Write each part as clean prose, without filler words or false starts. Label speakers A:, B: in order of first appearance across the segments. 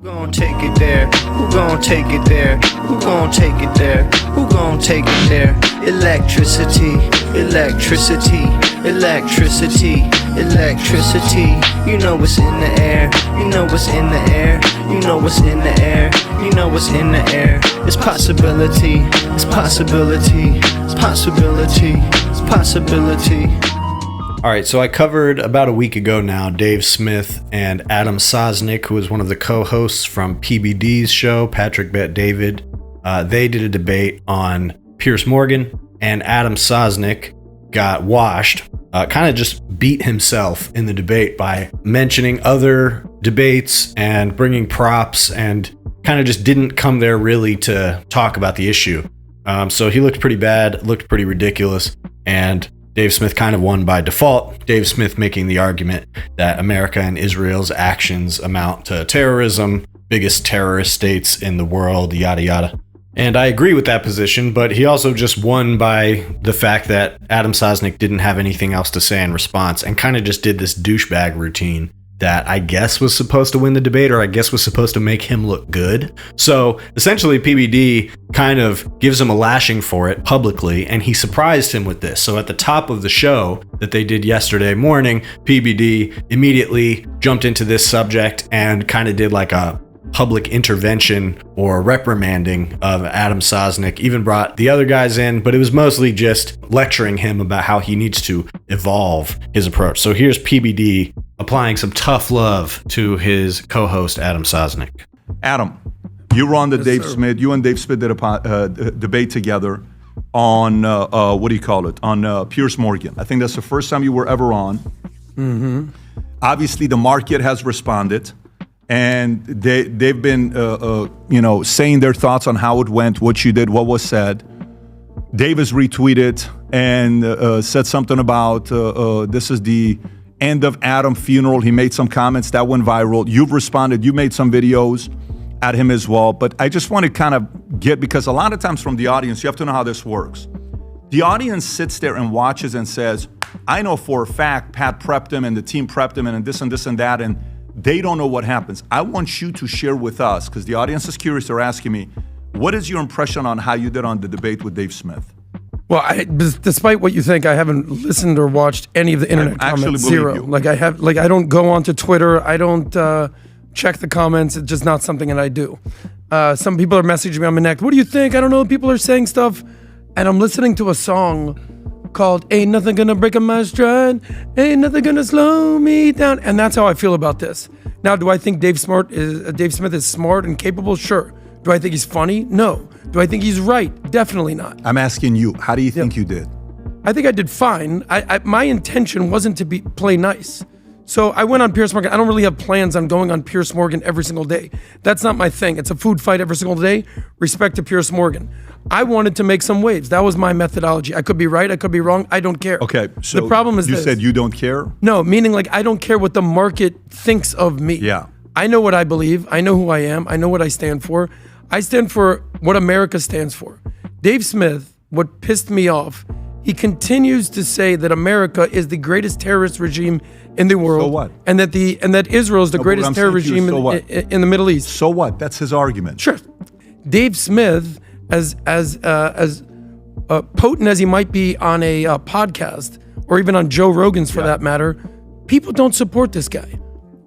A: Who gon' take it there? Who gon' take it there? Who gon' take it there? Who gon' take it there? Electricity, electricity, electricity, electricity. You know what's in the air. You know what's in the air. You know what's in the air. You know what's in the air. It's possibility. It's possibility. It's possibility. It's possibility.
B: All right, so I covered about a week ago now Dave Smith and Adam Sosnick, who was one of the co-hosts from PBD's show, Patrick Bet David. They did a debate on Piers Morgan, and Adam Sosnick got washed, kind of just beat himself in the debate by mentioning other debates and bringing props, and kind of just didn't come there really to talk about the issue. So he looked pretty bad, looked pretty ridiculous, and Dave Smith kind of won by default. Dave Smith making the argument that America and Israel's actions amount to terrorism, biggest terrorist states in the world, yada yada. And I agree with that position, but he also just won by the fact that Adam Sosnick didn't have anything else to say in response and kind of just did this douchebag routine that I guess was supposed to win the debate, or I guess was supposed to make him look good. So essentially PBD kind of gives him a lashing for it publicly, and he surprised him with this. So at the top of the show that they did yesterday morning, PBD immediately jumped into this subject and kind of did like a public intervention or reprimanding of Adam Sosnick, even brought the other guys in, but it was mostly just lecturing him about how he needs to evolve his approach. So here's PBD applying some tough love to his co-host Adam Sosnick.
C: Adam, you were on the Dave Smith. You and Dave Smith did a debate together on what do you call it? On Piers Morgan. I think that's the first time you were ever on. Mm-hmm. Obviously, the market has responded, and they've been saying their thoughts on how it went, what you did, what was said. Dave has retweeted and said something about this is the end of Adam funeral. He made some comments that went viral. You've responded. You made some videos at him as well. But I just want to kind of get, because a lot of times from the audience, you have to know how this works. The audience sits there and watches and says, I know for a fact Pat prepped him and the team prepped him and this and this and that, and they don't know what happens. I want you to share with us, because the audience is curious. They're asking me, what is your impression on how you did on the debate with Dave Smith?
D: Well, despite what you think, I haven't listened or watched any of the internet comments. Zero. You. I don't go onto Twitter. I don't check the comments. It's just not something that I do. Some people are messaging me on my neck. What do you think? I don't know. People are saying stuff, and I'm listening to a song called "Ain't Nothing Gonna Break My Stride, Ain't Nothing Gonna Slow Me Down," and that's how I feel about this. Now, do I think Dave Smith is smart and capable? Sure. Do I think he's funny? No. Do I think he's right? Definitely not.
C: I'm asking you, how do you think you did?
D: I think I did fine. My intention wasn't to play nice. So I went on Piers Morgan. I don't really have plans on going on Piers Morgan every single day. That's not my thing. It's a food fight every single day. Respect to Piers Morgan. I wanted to make some waves. That was my methodology. I could be right. I could be wrong. I don't care.
C: Okay. So
D: the problem is
C: you said you don't care?
D: No, meaning like I don't care what the market thinks of me.
C: Yeah.
D: I know what I believe. I know who I am. I know what I stand for. I stand for what America stands for. Dave Smith, what pissed me off, he continues to say that America is the greatest terrorist regime in the world.
C: So what?
D: And that Israel is the greatest terrorist regime in the Middle East.
C: So what? That's his argument.
D: Sure. Dave Smith, as potent as he might be on a podcast, or even on Joe Rogan's for that matter, people don't support this guy.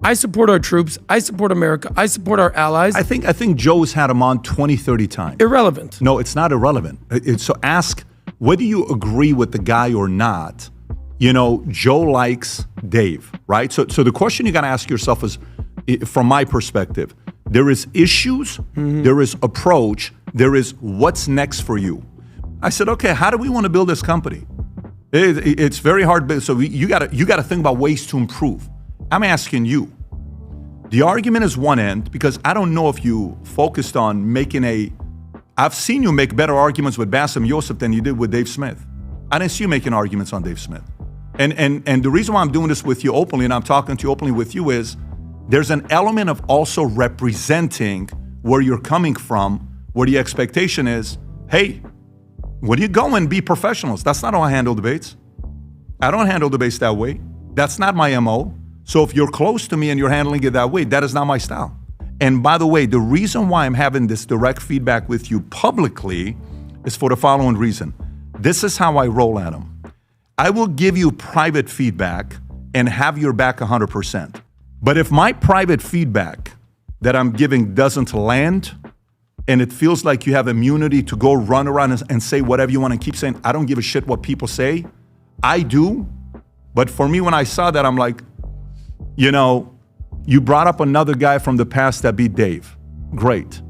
D: I support our troops. I support America. I support our allies.
C: I think Joe's had him on 20, 30 times.
D: Irrelevant.
C: No, it's not irrelevant. So ask whether you agree with the guy or not. You know, Joe likes Dave, right? So the question you got to ask yourself is, from my perspective, there is issues, there is approach, there is what's next for you. I said, okay, how do we want to build this company? It's very hard. So you got to think about ways to improve. I'm asking you. The argument is one end, because I don't know if you focused on making I've seen you make better arguments with Bassem Youssef than you did with Dave Smith. I didn't see you making arguments on Dave Smith. And the reason why I'm doing this with you openly, and I'm talking to you openly with you, is there's an element of also representing where you're coming from, where the expectation is, hey, when you go and be professionals, that's not how I handle debates. I don't handle debates that way. That's not my MO. So if you're close to me and you're handling it that way, that is not my style. And by the way, the reason why I'm having this direct feedback with you publicly is for the following reason. This is how I roll, Adam. I will give you private feedback and have your back 100%. But if my private feedback that I'm giving doesn't land, and it feels like you have immunity to go run around and say whatever you want and keep saying, I don't give a shit what people say, I do. But for me, when I saw that, I'm like, you brought up another guy from the past that beat Dave. Great.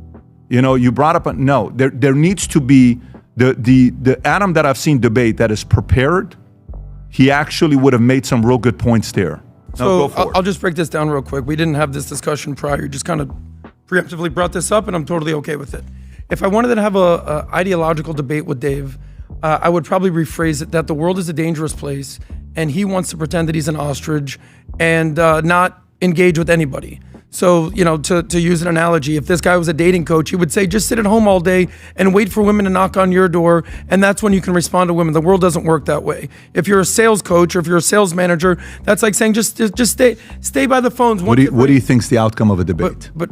C: You brought up, no, there needs to be the Adam that I've seen debate that is prepared. He actually would have made some real good points there.
D: So I'll just break this down real quick. We didn't have this discussion prior. You just kind of preemptively brought this up, and I'm totally okay with it. If I wanted to have a ideological debate with Dave, I would probably rephrase it that the world is a dangerous place, and he wants to pretend that he's an ostrich and not engage with anybody. So, to use an analogy, if this guy was a dating coach, he would say, just sit at home all day and wait for women to knock on your door, and that's when you can respond to women. The world doesn't work that way. If you're a sales coach or if you're a sales manager, that's like saying, just stay by the phones.
C: What do you think's the outcome of a debate?
D: But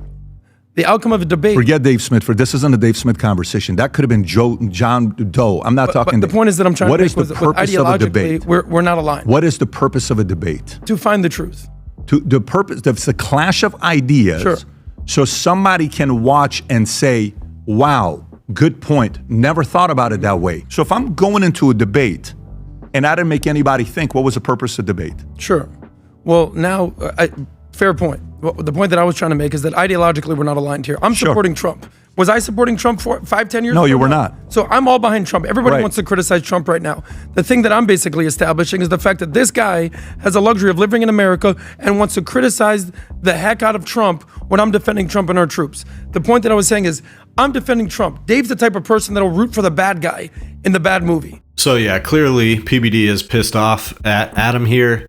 D: the outcome of a debate.
C: Forget Dave Smith. This isn't a Dave Smith conversation. That could have been John Doe. I'm not talking.
D: But the point is that I'm trying to make
C: with
D: ideologically, we're not aligned.
C: What is the purpose of a debate?
D: To find the truth.
C: The purpose, it's a clash of ideas.
D: Sure.
C: So somebody can watch and say, wow, good point. Never thought about it that way. So if I'm going into a debate and I didn't make anybody think, what was the purpose of debate?
D: Sure. Well, now, fair point. Well, the point that I was trying to make is that ideologically we're not aligned here. I'm supporting Trump. Was I supporting Trump 5-10 years ago?
C: No, you were not.
D: So I'm all behind Trump. Everybody wants to criticize Trump right now. The thing that I'm basically establishing is the fact that this guy has a luxury of living in America and wants to criticize the heck out of Trump when I'm defending Trump and our troops. The point that I was saying is I'm defending Trump. Dave's the type of person that'll root for the bad guy in the bad movie.
B: So yeah, clearly PBD is pissed off at Adam here.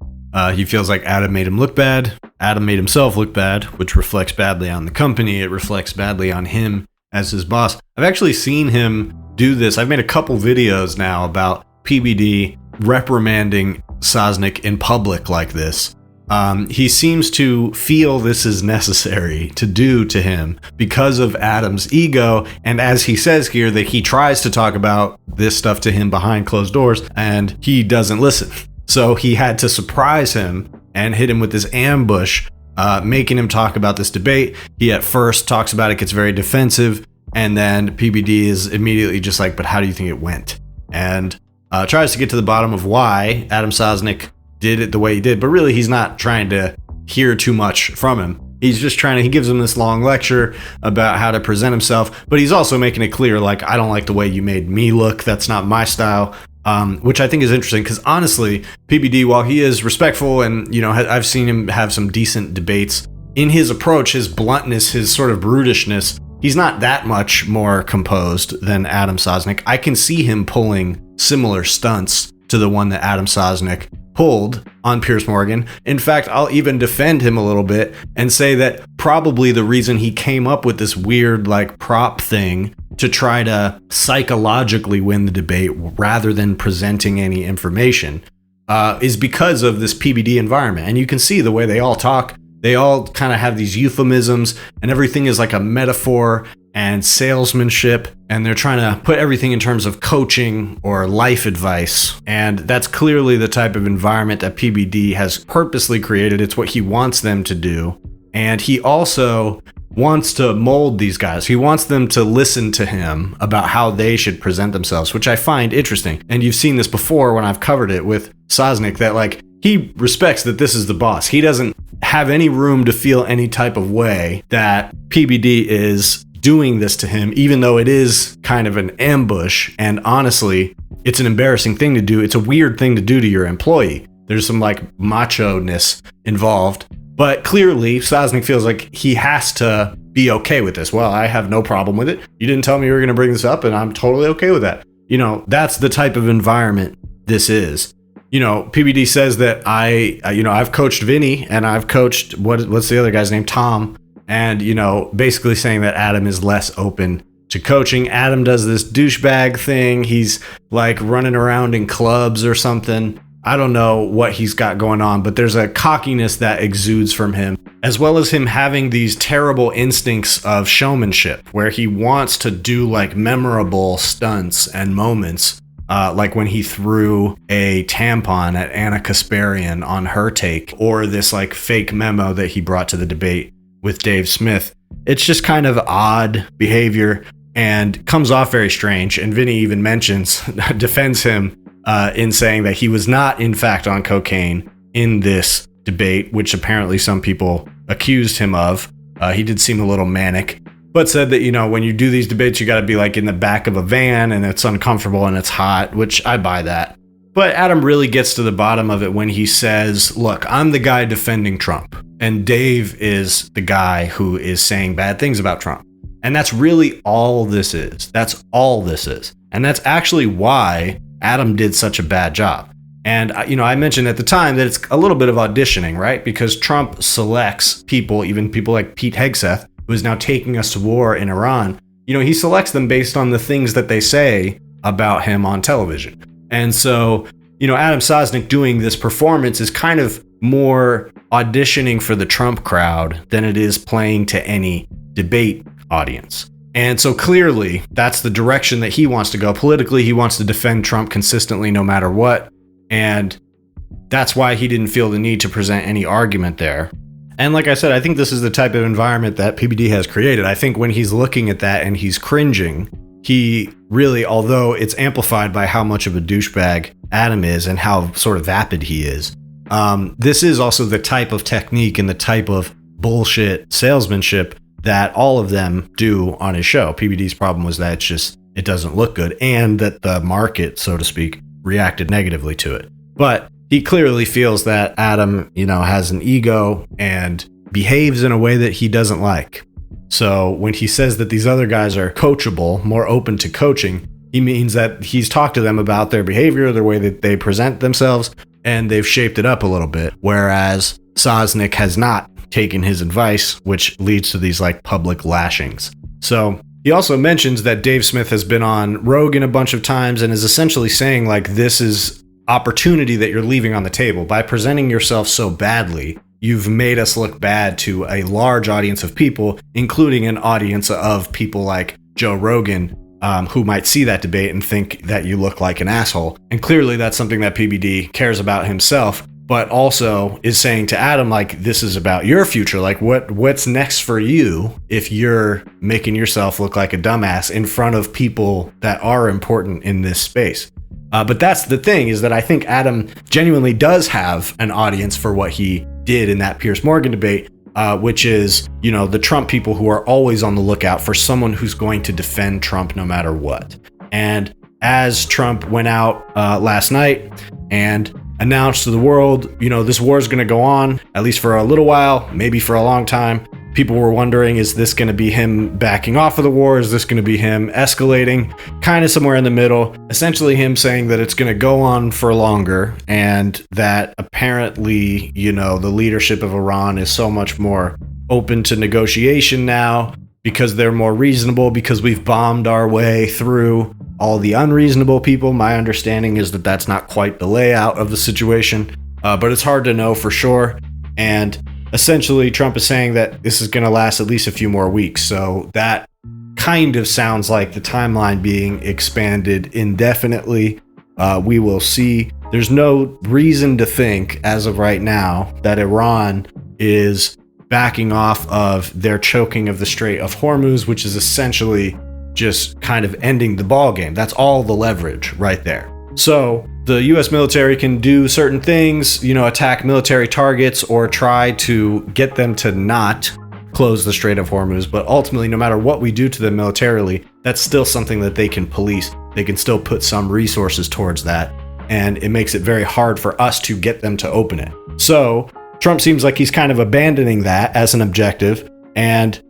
B: He feels like Adam made him look bad. Adam made himself look bad, which reflects badly on the company. It reflects badly on him as his boss. I've actually seen him do this. I've made a couple videos now about PBD reprimanding Sosnick in public like this. He seems to feel this is necessary to do to him because of Adam's ego. And as he says here, that he tries to talk about this stuff to him behind closed doors and he doesn't listen. So he had to surprise him and hit him with this ambush, making him talk about this debate. He at first talks about it, gets very defensive, and then PBD is immediately just like, but how do you think it went? And tries to get to the bottom of why Adam Sosnick did it the way he did, but really he's not trying to hear too much from him. He's just he gives him this long lecture about how to present himself, but he's also making it clear, like, I don't like the way you made me look. That's not my style. Which I think is interesting because honestly, PBD, while he is respectful and, I've seen him have some decent debates, in his approach, his bluntness, his sort of brutishness, he's not that much more composed than Adam Sosnick. I can see him pulling similar stunts to the one that Adam Sosnick pulled on Piers Morgan. In fact, I'll even defend him a little bit and say that probably the reason he came up with this weird prop thing to try to psychologically win the debate rather than presenting any information is because of this PBD environment. And you can see the way they all talk. They all kind of have these euphemisms and everything is like a metaphor and salesmanship. And they're trying to put everything in terms of coaching or life advice. And that's clearly the type of environment that PBD has purposely created. It's what he wants them to do. And he also wants to mold these guys. He wants them to listen to him about how they should present themselves, which I find interesting. And you've seen this before when I've covered it with Sosnick, that he respects that this is the boss. He doesn't have any room to feel any type of way that PBD is doing this to him, even though it is kind of an ambush. And honestly, it's an embarrassing thing to do. It's a weird thing to do to your employee. There's some macho-ness involved. But clearly, Sosnick feels like he has to be okay with this. Well, I have no problem with it. You didn't tell me you were going to bring this up, and I'm totally okay with that. That's the type of environment this is. PBD says that I've coached Vinny, and I've coached, what's the other guy's name? Tom. And, basically saying that Adam is less open to coaching. Adam does this douchebag thing. He's running around in clubs or something. I don't know what he's got going on, but there's a cockiness that exudes from him. as well as him having these terrible instincts of showmanship, where he wants to do like memorable stunts and moments, like when he threw a tampon at Anna Kasparian on her take, or this like fake memo that he brought to the debate with Dave Smith. It's just kind of odd behavior and comes off very strange. And Vinny even defends him in saying that he was not, in fact, on cocaine in this debate, which apparently some people accused him of. He did seem a little manic, but said that, when you do these debates, you got to be like in the back of a van and it's uncomfortable and it's hot, which I buy that. But Adam really gets to the bottom of it when he says, look, I'm the guy defending Trump, and Dave is the guy who is saying bad things about Trump. And that's really all this is. That's all this is. And that's actually why Adam did such a bad job. And, I mentioned at the time that it's a little bit of auditioning, right? Because Trump selects people, even people like Pete Hegseth, who is now taking us to war in Iran. He selects them based on the things that they say about him on television. And so, Adam Sosnick doing this performance is kind of more auditioning for the Trump crowd than it is playing to any debate audience. And so clearly that's the direction that he wants to go. Politically, he wants to defend Trump consistently no matter what. And that's why he didn't feel the need to present any argument there. And like I said, I think this is the type of environment that PBD has created. I think when he's looking at that and he's cringing, he really, although it's amplified by how much of a douchebag Adam is and how sort of vapid he is, this is also the type of technique and the type of bullshit salesmanship that all of them do on his show. PBD's problem was that it doesn't look good, and that the market, so to speak, reacted negatively to it. But he clearly feels that Adam, has an ego and behaves in a way that he doesn't like. So when he says that these other guys are coachable, more open to coaching, he means that he's talked to them about their behavior, the way that they present themselves, and they've shaped it up a little bit. Whereas Sosnick has not taken his advice, which leads to these like public lashings. So he also mentions that Dave Smith has been on Rogan a bunch of times and is essentially saying like, this is opportunity that you're leaving on the table. By presenting yourself so badly, you've made us look bad to a large audience of people, including an audience of people like Joe Rogan, who might see that debate and think that you look like an asshole. And clearly that's something that PBD cares about himself, but also is saying to Adam, like, this is about your future. Like, what's next for you if you're making yourself look like a dumbass in front of people that are important in this space? But that's the thing, is that I think Adam genuinely does have an audience for what he did in that Piers Morgan debate, which is, the Trump people who are always on the lookout for someone who's going to defend Trump no matter what. And as Trump went out last night and announced to the world, this war is going to go on, at least for a little while, maybe for a long time. People were wondering, is this going to be him backing off of the war? Is this going to be him escalating? Kind of somewhere in the middle. Essentially him saying that it's going to go on for longer, and that apparently, the leadership of Iran is so much more open to negotiation now because they're more reasonable, because we've bombed our way through all the unreasonable people. My understanding is that that's not quite the layout of the situation, but it's hard to know for sure. And essentially, Trump is saying that this is going to last at least a few more weeks. So that kind of sounds like the timeline being expanded indefinitely. We will see. There's no reason to think, as of right now, that Iran is backing off of their choking of the Strait of Hormuz, which is essentially just kind of ending the ball game. That's all the leverage right there. So the U.S. military can do certain things, attack military targets or try to get them to not close the Strait of Hormuz. But ultimately, no matter what we do to them militarily, that's still something that they can police. They can still put some resources towards that. And it makes it very hard for us to get them to open it. So Trump seems like he's kind of abandoning that as an objective. And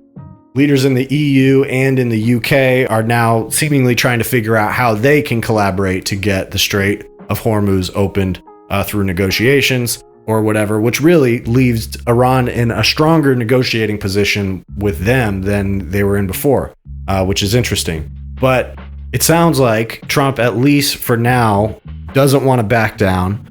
B: leaders in the EU and in the UK are now seemingly trying to figure out how they can collaborate to get the Strait of Hormuz opened through negotiations or whatever, which really leaves Iran in a stronger negotiating position with them than they were in before, which is interesting. But it sounds like Trump, at least for now, doesn't want to back down,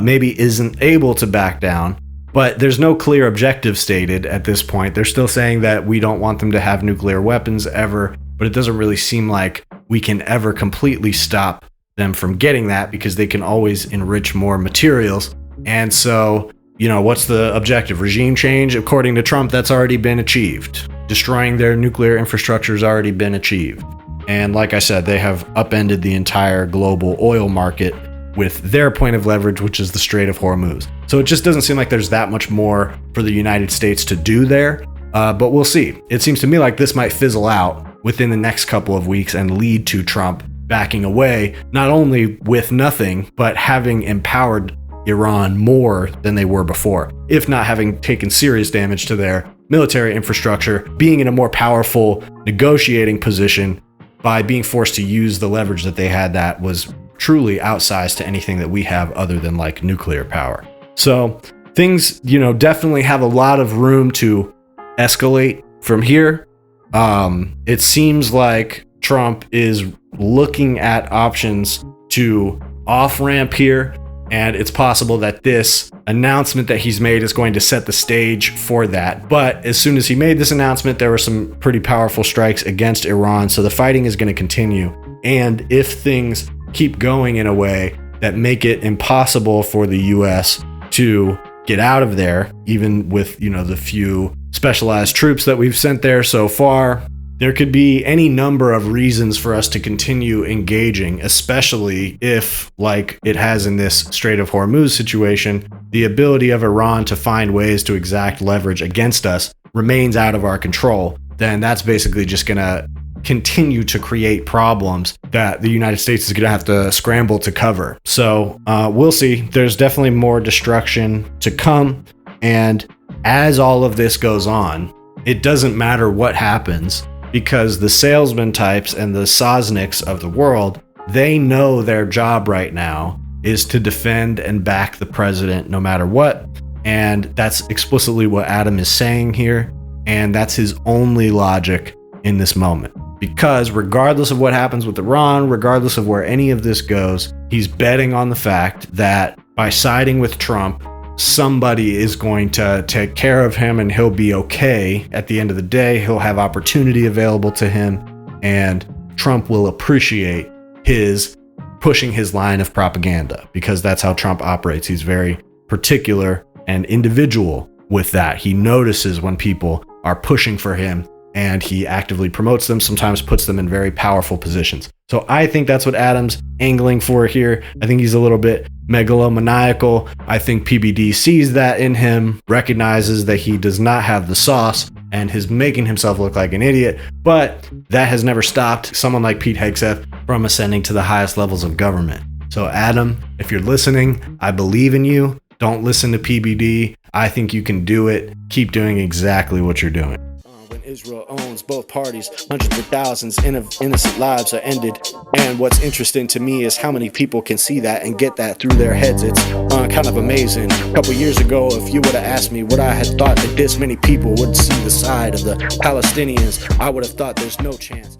B: maybe isn't able to back down. But there's no clear objective stated at this point. They're still saying that we don't want them to have nuclear weapons ever, but it doesn't really seem like we can ever completely stop them from getting that, because they can always enrich more materials. And so, what's the objective? Regime change? According to Trump, that's already been achieved. Destroying their nuclear infrastructure has already been achieved. And like I said, they have upended the entire global oil market with their point of leverage, which is the Strait of Hormuz. So it just doesn't seem like there's that much more for the United States to do there, but we'll see. It seems to me like this might fizzle out within the next couple of weeks and lead to Trump backing away, not only with nothing, but having empowered Iran more than they were before, if not having taken serious damage to their military infrastructure, being in a more powerful negotiating position by being forced to use the leverage that they had that was truly outsized to anything that we have other than like nuclear power. So things, definitely have a lot of room to escalate from here. It seems like Trump is looking at options to off-ramp here, and it's possible that this announcement that he's made is going to set the stage for that. But as soon as he made this announcement, there were some pretty powerful strikes against Iran, so the fighting is going to continue. And if things keep going in a way that make it impossible for the US to get out of there, even with, the few specialized troops that we've sent there so far, there could be any number of reasons for us to continue engaging, especially if, like it has in this Strait of Hormuz situation, the ability of Iran to find ways to exact leverage against us remains out of our control. Then that's basically just going to continue to create problems that the United States is going to have to scramble to cover. So we'll see. There's definitely more destruction to come. And as all of this goes on, it doesn't matter what happens, because the salesman types and the Sosnicks of the world, they know their job right now is to defend and back the president no matter what. And that's explicitly what Adam is saying here. And that's his only logic in this moment. Because regardless of what happens with Iran, regardless of where any of this goes, he's betting on the fact that by siding with Trump, somebody is going to take care of him and he'll be okay. At the end of the day, he'll have opportunity available to him, and Trump will appreciate his pushing his line of propaganda, because that's how Trump operates. He's very particular and individual with that. He notices when people are pushing for him, and he actively promotes them, sometimes puts them in very powerful positions. So I think that's what Adam's angling for here. I think he's a little bit megalomaniacal. I think PBD sees that in him, recognizes that he does not have the sauce, and is making himself look like an idiot. But that has never stopped someone like Pete Hegseth from ascending to the highest levels of government. So Adam, if you're listening, I believe in you. Don't listen to PBD. I think you can do it. Keep doing exactly what you're doing.
A: Israel owns both parties, hundreds of thousands innocent lives are ended. And what's interesting to me is how many people can see that and get that through their heads. It's kind of amazing. A couple years ago, if you would have asked me what I had thought that this many people would see the side of the Palestinians, I would have thought there's no chance.